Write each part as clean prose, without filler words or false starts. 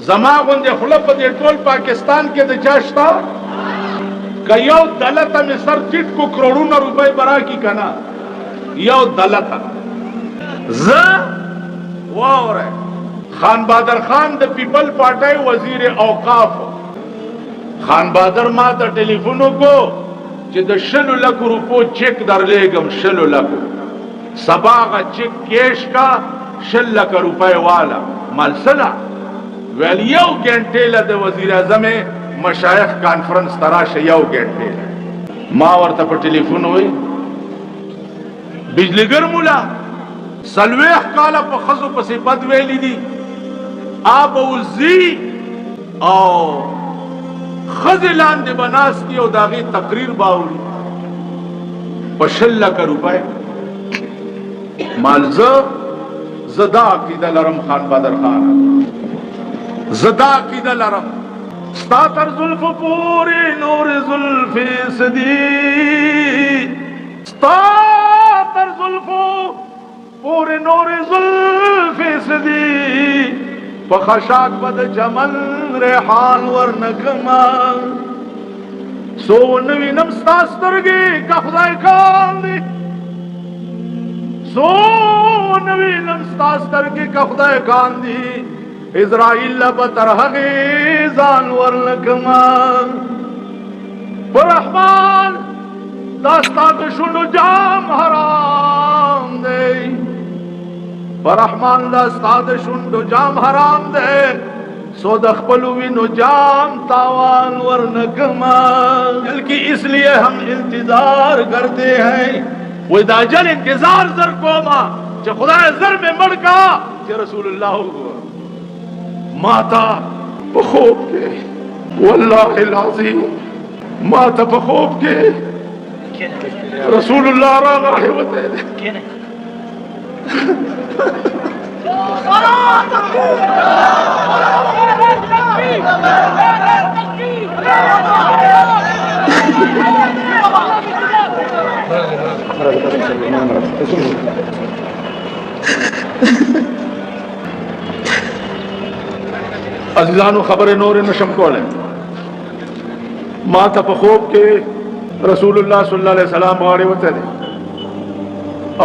زما غوندې خوله په دې ټول پاکستان کې د چا شته که یو دلته مې سر ټیټ کو کروڑونه روپۍ به راکړي که نه یو دلته زه واورئ خان بهادر خان د پیپل پارټۍ وزیر اوقاف خان بهادر ما ته ټلیفون وکړو چې د 100 لکو روپو چیک درلیږم 100 لکو سبا هغه چیک کیش کا 100 لکه روپۍ والا ملسله ویل یو ګنټې له د وزیر اعظم مشایخ کانفرنس ته راشه یو ګنټې ما ورته په ټلیفون وی بجلیګر مولا 40 کاله په ښځو پسې بد ویلي دي آب وزي او ښځې لاندې به ناست دي او د هغې تقریر به اوري په 100 لکه روپۍ مال زه دا عقیده لرم خان بهادر خان زه دا عقیده لرم ستا تر زلفو پورې نور زلفې څه دي ستا تر زلفو پورې نور زلفې څه دي په خشاک به د چمن ریحان ورنکما څو ونه وینم ستا سترګې که خدای کاندي څو ونه وینم ستا سترګې که خدای کاندي اسرائیل به تر هغې ځان ورنکما په رحمان دا ستا د شونډو جام حرام دی په رحمان دا ستا د شونډو جام حرام دی سو د خپلو وینو جام تاوان ورنکما دل کی اس لیے ہم انتظار کرتے ہیں وہ دا جل انتظار زر کوما چې خدای زر میں مڑ کا چې رسول اللہ ماتا په خوب کې والله العظیم ماتا په خوب کې رسول اللہ راغی وته عزیزانو خبر نور نشم کوله ما ته په خوب کې رسول الله صلی الله علیه وسلم غاړي وته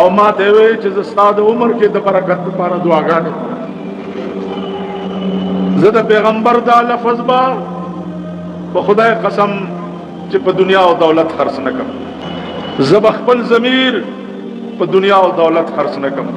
او ما ته وی چې استاد عمر کې د برکت لپاره دعاګانې زه د پیغمبر دا لفظ با په خدای قسم چې په دنیا او دولت خرڅ نه کوم زه خپل ضمیر په دنیا او دولت خرڅ نه کوم